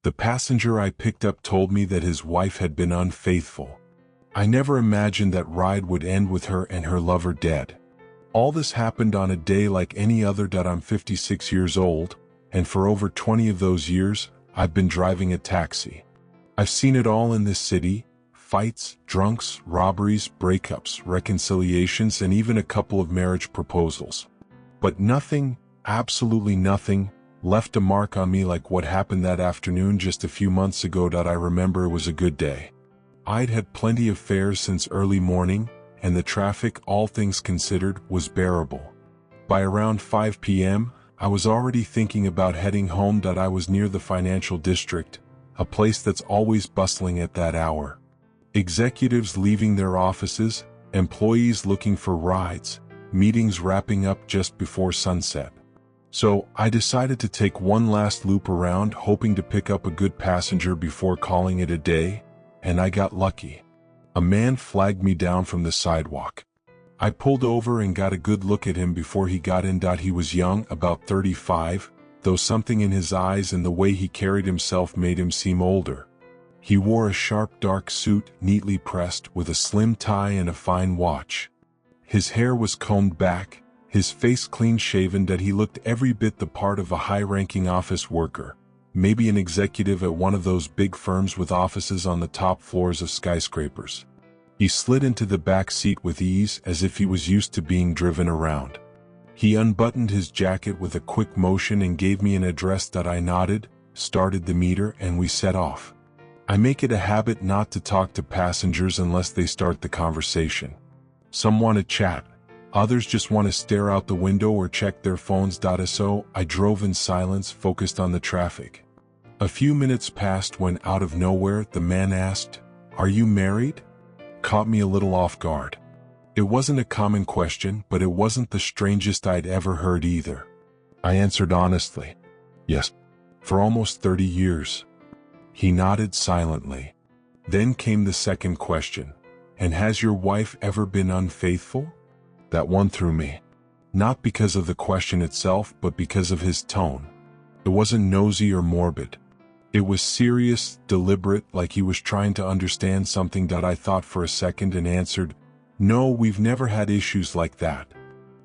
The passenger I picked up told me that his wife had been unfaithful. I never imagined that ride would end with her and her lover dead. All this happened on a day like any other. I'm 56 years old, and for over 20 of those years, I've been driving a taxi. I've seen it all in this city: fights, drunks, robberies, breakups, reconciliations, and even a couple of marriage proposals. But nothing, absolutely nothing, left a mark on me like what happened that afternoon just a few months ago. I remember it was a good day. I'd had plenty of fares since early morning, and the traffic, all things considered, was bearable. By around 5 p.m., I was already thinking about heading home. I was near the financial district, a place that's always bustling at that hour. Executives leaving their offices, employees looking for rides, meetings wrapping up just before sunset. So, I decided to take one last loop around, hoping to pick up a good passenger before calling it a day, and I got lucky. A man flagged me down from the sidewalk. I pulled over and got a good look at him before he got in. He was young, about 35, though something in his eyes and the way he carried himself made him seem older. He wore a sharp dark suit, neatly pressed, with a slim tie and a fine watch. His hair was combed back, his face clean-shaven. He looked every bit the part of a high-ranking office worker, maybe an executive at one of those big firms with offices on the top floors of skyscrapers. He slid into the back seat with ease, as if he was used to being driven around. He unbuttoned his jacket with a quick motion and gave me an address. I nodded, started the meter, and we set off. I make it a habit not to talk to passengers unless they start the conversation. Some want to chat, others just want to stare out the window or check their phones. So I drove in silence, focused on the traffic. A few minutes passed when, out of nowhere, the man asked, "Are you married?" Caught me a little off guard. It wasn't a common question, but it wasn't the strangest I'd ever heard either. I answered honestly, "Yes, for almost 30 years. He nodded silently. Then came the second question. "And has your wife ever been unfaithful?" That one threw me. Not because of the question itself, but because of his tone. It wasn't nosy or morbid. It was serious, deliberate, like he was trying to understand something. I thought for a second and answered, "No, we've never had issues like that.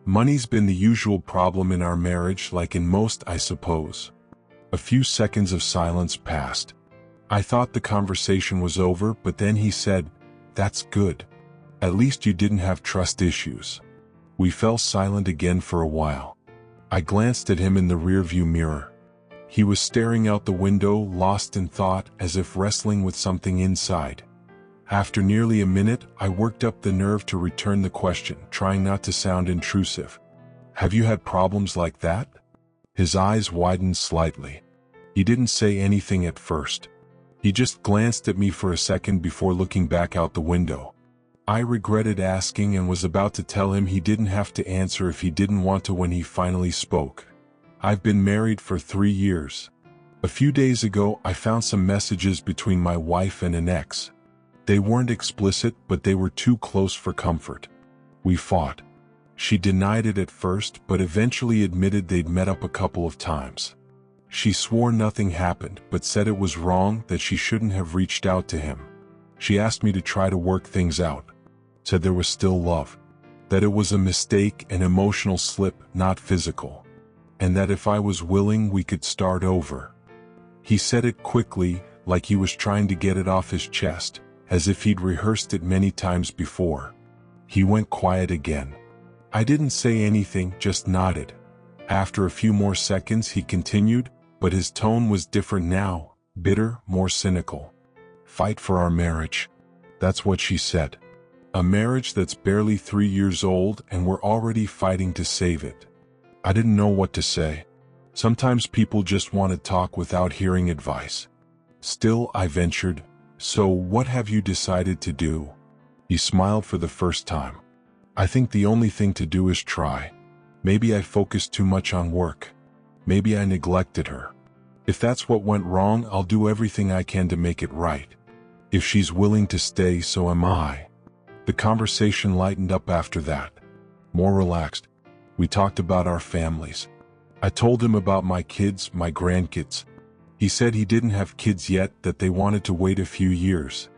Money's been the usual problem in our marriage, like in most, I suppose." A few seconds of silence passed. I thought the conversation was over, but then he said, "That's good. At least you didn't have trust issues." We fell silent again for a while. I glanced at him in the rearview mirror. He was staring out the window, lost in thought, as if wrestling with something inside. After nearly a minute, I worked up the nerve to return the question, trying not to sound intrusive. "Have you had problems like that?" His eyes widened slightly. He didn't say anything at first. He just glanced at me for a second before looking back out the window. I regretted asking and was about to tell him he didn't have to answer if he didn't want to when he finally spoke. "I've been married for 3 years. A few days ago, I found some messages between my wife and an ex. They weren't explicit, but they were too close for comfort. We fought. She denied it at first, but eventually admitted they'd met up a couple of times. She swore nothing happened, but said it was wrong, that she shouldn't have reached out to him. She asked me to try to work things out. Said there was still love. That it was a mistake, an emotional slip, not physical. And that if I was willing, we could start over." He said it quickly, like he was trying to get it off his chest, as if he'd rehearsed it many times before. He went quiet again. I didn't say anything, just nodded. After a few more seconds, he continued, but his tone was different now, bitter, more cynical. "Fight for our marriage. That's what she said. A marriage that's barely 3 years old, and we're already fighting to save it." I didn't know what to say. Sometimes people just want to talk without hearing advice. Still, I ventured, "So what have you decided to do?" He smiled for the first time. "I think the only thing to do is try. Maybe I focused too much on work. Maybe I neglected her. If that's what went wrong, I'll do everything I can to make it right. If she's willing to stay, so am I." The conversation lightened up after that. More relaxed. We talked about our families. I told him about my kids, my grandkids. He said he didn't have kids yet, that they wanted to wait a few years.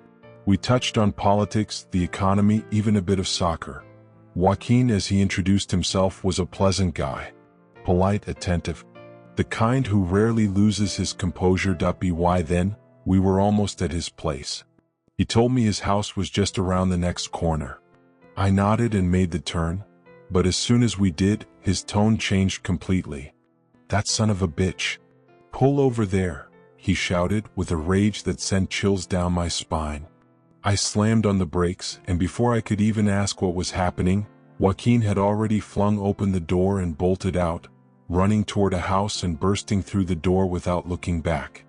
We touched on politics, the economy, even a bit of soccer. Joaquin, as he introduced himself, was a pleasant guy. Polite, attentive. The kind who rarely loses his composure. By then, we were almost at his place. He told me his house was just around the next corner. I nodded and made the turn, but as soon as we did, his tone changed completely. "That son of a bitch. Pull over there," he shouted with a rage that sent chills down my spine. I slammed on the brakes, and before I could even ask what was happening, Joaquin had already flung open the door and bolted out, running toward a house and bursting through the door without looking back.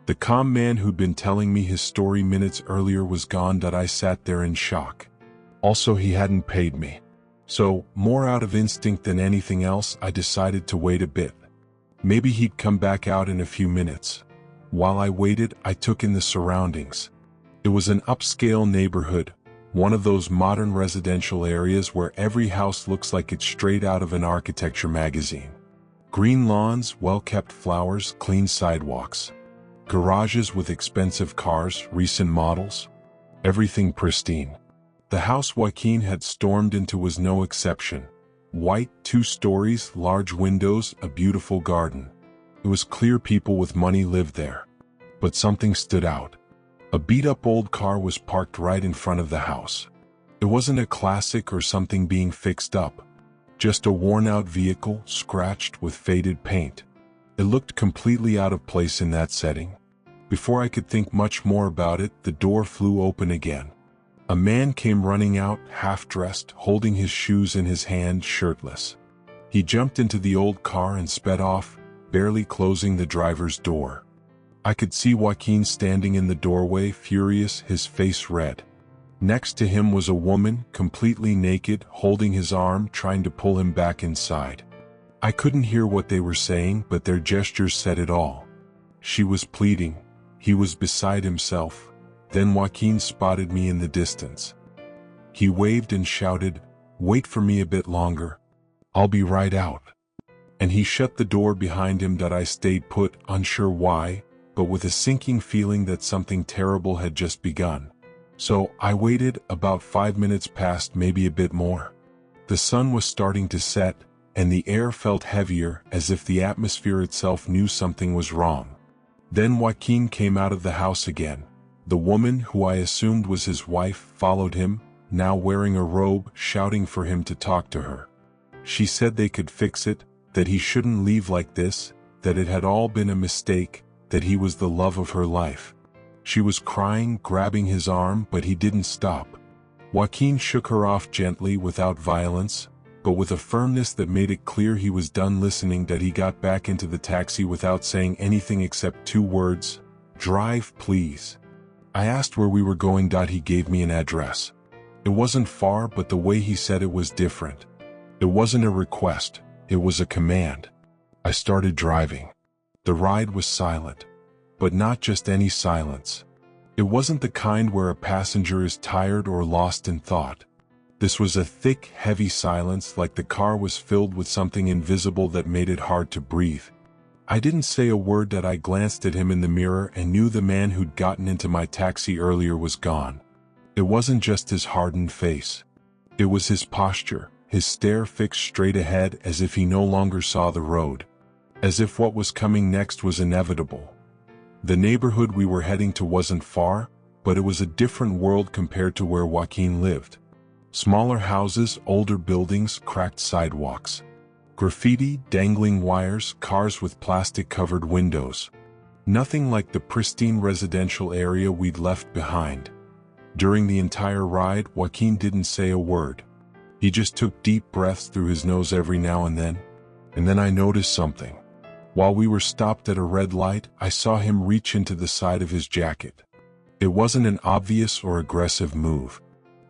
The calm man who'd been telling me his story minutes earlier was gone. I sat there in shock. Also, he hadn't paid me. So, more out of instinct than anything else, I decided to wait a bit. Maybe he'd come back out in a few minutes. While I waited, I took in the surroundings. It was an upscale neighborhood, one of those modern residential areas where every house looks like it's straight out of an architecture magazine. Green lawns, well-kept flowers, clean sidewalks. Garages with expensive cars, recent models. Everything pristine. The house Joaquin had stormed into was no exception. White, 2 stories, large windows, a beautiful garden. It was clear people with money lived there. But something stood out. A beat-up old car was parked right in front of the house. It wasn't a classic or something being fixed up. Just a worn-out vehicle, scratched with faded paint. It looked completely out of place in that setting. Before I could think much more about it, the door flew open again. A man came running out, half-dressed, holding his shoes in his hand, shirtless. He jumped into the old car and sped off, barely closing the driver's door. I could see Joaquin standing in the doorway, furious, his face red. Next to him was a woman, completely naked, holding his arm, trying to pull him back inside. I couldn't hear what they were saying, but their gestures said it all. She was pleading. He was beside himself. Then Joaquin spotted me in the distance. He waved and shouted, "Wait for me a bit longer. I'll be right out." And he shut the door behind him. I stayed put, unsure why, but with a sinking feeling that something terrible had just begun. So I waited. About 5 minutes passed, maybe a bit more. The sun was starting to set, and the air felt heavier, as if the atmosphere itself knew something was wrong. Then Joaquin came out of the house again. The woman, who I assumed was his wife, followed him, now wearing a robe, shouting for him to talk to her. She said they could fix it, that he shouldn't leave like this, that it had all been a mistake, that he was the love of her life. She was crying, grabbing his arm, but he didn't stop. Joaquin shook her off gently, without violence, but with a firmness that made it clear he was done listening. That he got back into the taxi without saying anything except 2 words, "Drive, please." I asked where we were going. He gave me an address. It wasn't far, but the way he said it was different. It wasn't a request, it was a command. I started driving. The ride was silent. But not just any silence. It wasn't the kind where a passenger is tired or lost in thought. This was a thick, heavy silence, like the car was filled with something invisible that made it hard to breathe. I didn't say a word. I glanced at him in the mirror and knew the man who'd gotten into my taxi earlier was gone. It wasn't just his hardened face. It was his posture, his stare fixed straight ahead, as if he no longer saw the road. As if what was coming next was inevitable. The neighborhood we were heading to wasn't far, but it was a different world compared to where Joaquin lived. Smaller houses, older buildings, cracked sidewalks. Graffiti, dangling wires, cars with plastic-covered windows. Nothing like the pristine residential area we'd left behind. During the entire ride, Joaquin didn't say a word. He just took deep breaths through his nose every now and then. And then I noticed something. While we were stopped at a red light, I saw him reach into the side of his jacket. It wasn't an obvious or aggressive move.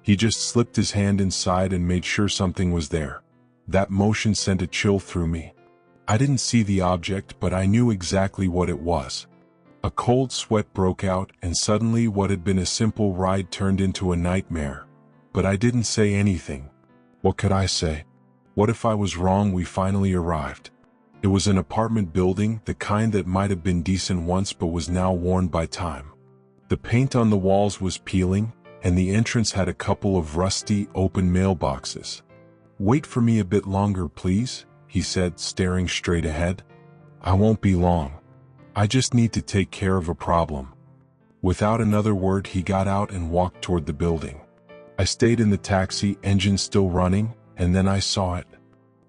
He just slipped his hand inside and made sure something was there. That motion sent a chill through me. I didn't see the object, but I knew exactly what it was. A cold sweat broke out, and suddenly what had been a simple ride turned into a nightmare. But I didn't say anything. What could I say? What if I was wrong? We finally arrived. It was an apartment building, the kind that might have been decent once but was now worn by time. The paint on the walls was peeling, and the entrance had a couple of rusty, open mailboxes. "Wait for me a bit longer, please," he said, staring straight ahead. "I won't be long. I just need to take care of a problem." Without another word, he got out and walked toward the building. I stayed in the taxi, engine still running, and then I saw it.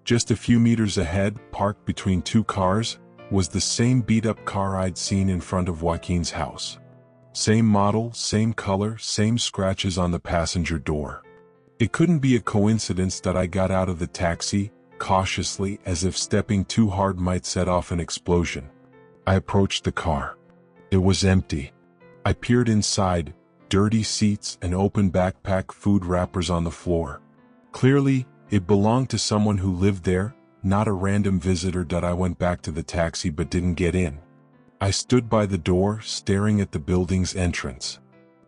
Just a few meters ahead, parked between two cars, was the same beat-up car I'd seen in front of Joaquin's house. Same model, same color, same scratches on the passenger door. It couldn't be a coincidence that I got out of the taxi, cautiously, as if stepping too hard might set off an explosion. I approached the car. It was empty. I peered inside, dirty seats and open backpack, food wrappers on the floor. Clearly, it belonged to someone who lived there, not a random visitor. I went back to the taxi but didn't get in. I stood by the door, staring at the building's entrance.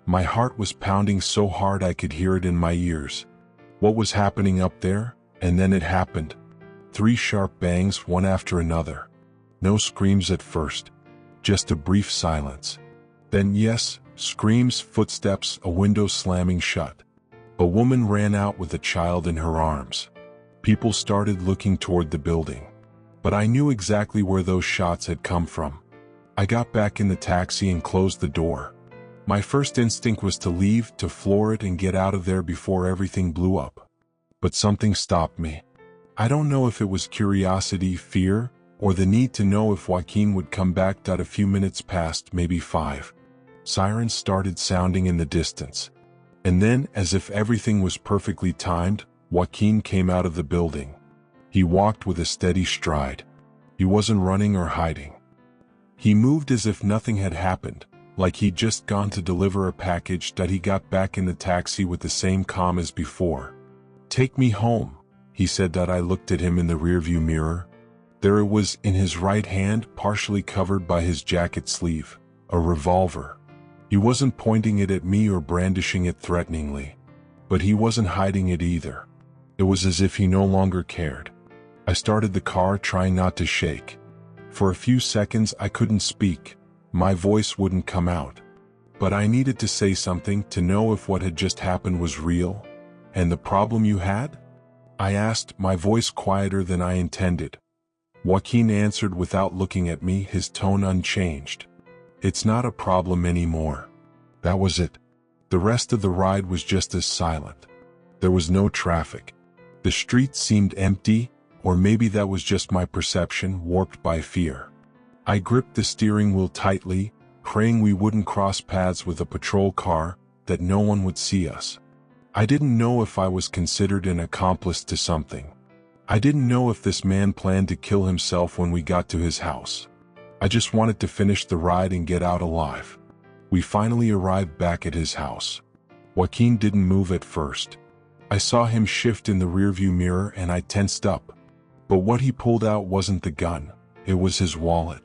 My heart was pounding so hard I could hear it in my ears. What was happening up there? And then it happened. 3 sharp bangs, one after another. No screams at first. Just a brief silence. Then yes, screams, footsteps, a window slamming shut. A woman ran out with a child in her arms. People started looking toward the building. But I knew exactly where those shots had come from. I got back in the taxi and closed the door. My first instinct was to leave, to floor it and get out of there before everything blew up. But something stopped me. I don't know if it was curiosity, fear, or the need to know if Joaquin would come back. A few minutes passed, maybe 5. Sirens started sounding in the distance. And then, as if everything was perfectly timed, Joaquin came out of the building. He walked with a steady stride. He wasn't running or hiding. He moved as if nothing had happened, like he'd just gone to deliver a package. He got back in the taxi with the same calm as before. "Take me home," he said. I looked at him in the rearview mirror. There it was in his right hand, partially covered by his jacket sleeve, a revolver. He wasn't pointing it at me or brandishing it threateningly. But he wasn't hiding it either. It was as if he no longer cared. I started the car, trying not to shake. For a few seconds I couldn't speak. My voice wouldn't come out. But I needed to say something, to know if what had just happened was real. "And the problem you had?" I asked, my voice quieter than I intended. Joaquin answered without looking at me, his tone unchanged. "It's not a problem anymore." That was it. The rest of the ride was just as silent. There was no traffic. The street seemed empty, or maybe that was just my perception, warped by fear. I gripped the steering wheel tightly, praying we wouldn't cross paths with a patrol car, that no one would see us. I didn't know if I was considered an accomplice to something. I didn't know if this man planned to kill himself when we got to his house. I just wanted to finish the ride and get out alive. We finally arrived back at his house. Joaquin didn't move at first. I saw him shift in the rearview mirror and I tensed up. But what he pulled out wasn't the gun, it was his wallet.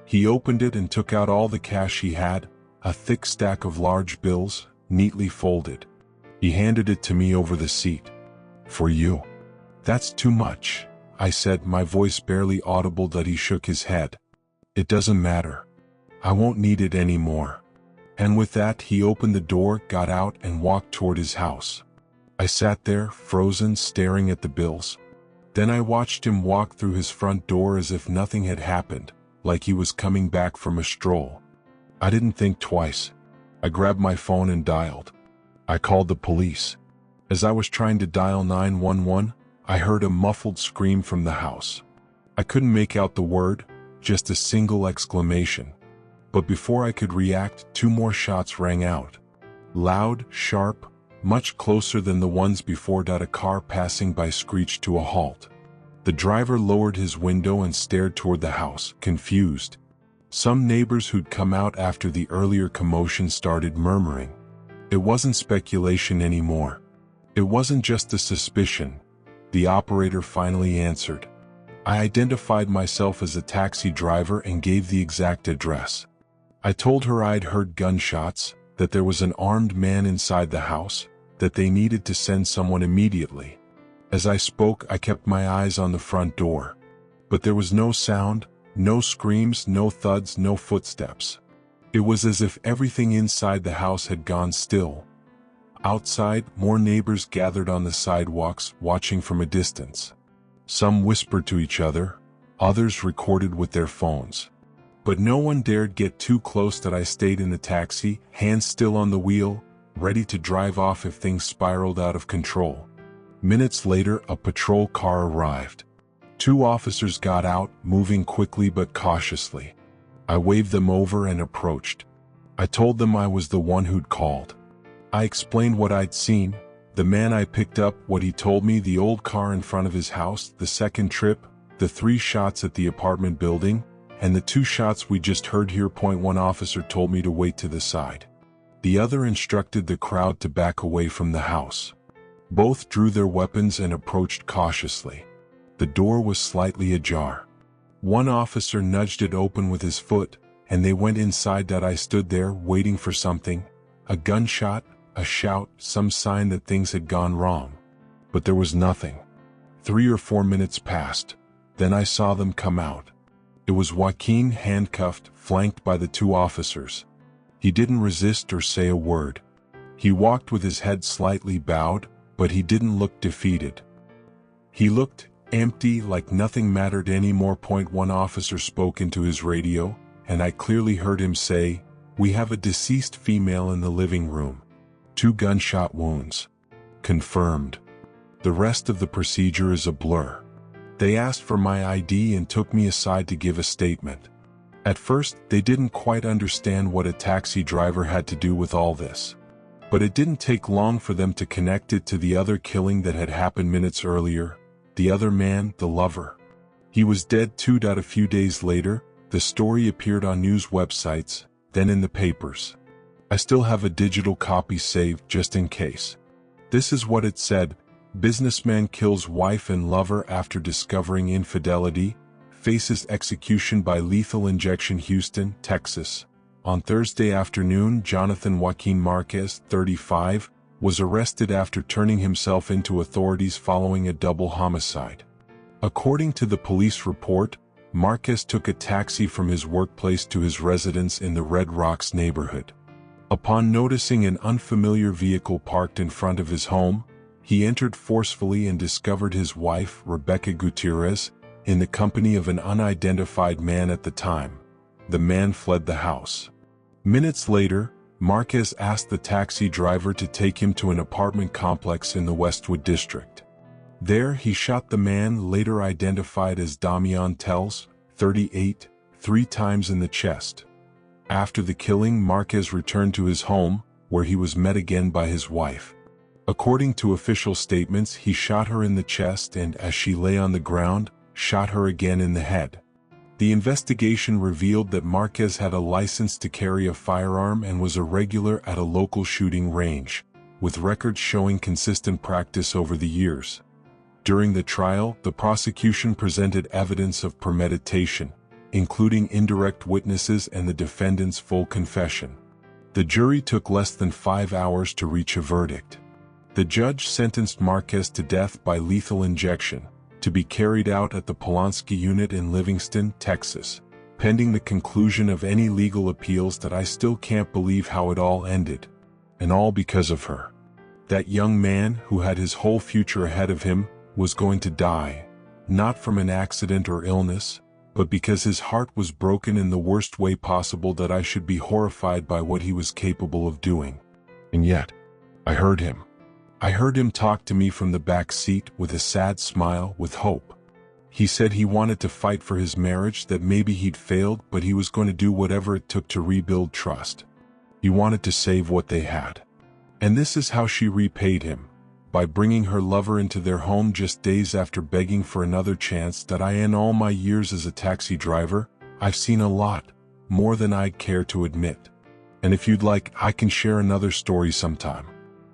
He opened it and took out all the cash he had, a thick stack of large bills, neatly folded. He handed it to me over the seat. "For you." "That's too much," I said, my voice barely audible. He shook his head. "It doesn't matter. I won't need it anymore." And with that he opened the door, got out and walked toward his house. I sat there, frozen, staring at the bills. Then I watched him walk through his front door as if nothing had happened, like he was coming back from a stroll. I didn't think twice. I grabbed my phone and dialed. I called the police. As I was trying to dial 911, I heard a muffled scream from the house. I couldn't make out the word, just a single exclamation. But before I could react, 2 more shots rang out. Loud, sharp, much closer than the ones before. A car passing by screeched to a halt. The driver lowered his window and stared toward the house, confused. Some neighbors who'd come out after the earlier commotion started murmuring. It wasn't speculation anymore. It wasn't just a suspicion. The operator finally answered. I identified myself as a taxi driver and gave the exact address. I told her I'd heard gunshots, that there was an armed man inside the house, that they needed to send someone immediately. As I spoke, I kept my eyes on the front door. But there was no sound, no screams, no thuds, no footsteps. It was as if everything inside the house had gone still. Outside, more neighbors gathered on the sidewalks, watching from a distance. Some whispered to each other, others recorded with their phones. But no one dared get too close. That I stayed in the taxi, hands still on the wheel, ready to drive off if things spiraled out of control. Minutes later, a patrol car arrived. 2 officers got out, moving quickly but cautiously. I waved them over and approached. I told them I was the one who'd called. I explained what I'd seen, the man I picked up, what he told me, the old car in front of his house, the second trip, the 3 shots at the apartment building, and the 2 shots we just heard here. One officer told me to wait to the side. The other instructed the crowd to back away from the house. Both drew their weapons and approached cautiously. The door was slightly ajar. One officer nudged it open with his foot, and they went inside. I stood there waiting for something, a gunshot, a shout, some sign that things had gone wrong. But there was nothing. 3 or 4 minutes passed. Then I saw them come out. It was Joaquin, handcuffed, flanked by the 2 officers. He didn't resist or say a word. He walked with his head slightly bowed, but he didn't look defeated. He looked empty, like nothing mattered anymore. One officer spoke into his radio, and I clearly heard him say, "We have a deceased female in the living room. 2 gunshot wounds. Confirmed. The rest of the procedure is a blur." They asked for my ID and took me aside to give a statement. At first, they didn't quite understand what a taxi driver had to do with all this. But it didn't take long for them to connect it to the other killing that had happened minutes earlier. The other man, the lover. He was dead too. A few days later, the story appeared on news websites, then in the papers. I still have a digital copy saved just in case. This is what it said: businessman kills wife and lover after discovering infidelity, faces execution by lethal injection. Houston, Texas. On Thursday afternoon, Jonathan Joaquin Marquez, 35, was arrested after turning himself into authorities following a double homicide. According to the police report, Marquez took a taxi from his workplace to his residence in the Red Rocks neighborhood. Upon noticing an unfamiliar vehicle parked in front of his home, he entered forcefully and discovered his wife, Rebecca Gutierrez, in the company of an unidentified man at the time. The man fled the house. Minutes later, Marquez asked the taxi driver to take him to an apartment complex in the Westwood district. There he shot the man, later identified as Damian Tells, 38, 3 times in the chest. After the killing, Marquez returned to his home, where he was met again by his wife. According to official statements, he shot her in the chest and, as she lay on the ground, shot her again in the head. The investigation revealed that Marquez had a license to carry a firearm and was a regular at a local shooting range, with records showing consistent practice over the years. During the trial, the prosecution presented evidence of premeditation, including indirect witnesses and the defendant's full confession. The jury took less than 5 hours to reach a verdict. The judge sentenced Marquez to death by lethal injection, to be carried out at the Polanski unit in Livingston, Texas, pending the conclusion of any legal appeals. That I still can't believe how it all ended. And all because of her. That young man, who had his whole future ahead of him, was going to die, not from an accident or illness, but because his heart was broken in the worst way possible. That I should be horrified by what he was capable of doing. And yet, I heard him. I heard him talk to me from the back seat with a sad smile, with hope. He said he wanted to fight for his marriage, that maybe he'd failed, but he was going to do whatever it took to rebuild trust. He wanted to save what they had. And this is how she repaid him, by bringing her lover into their home just days after begging for another chance. That I, in all my years as a taxi driver, I've seen a lot, more than I'd care to admit. And if you'd like, I can share another story sometime.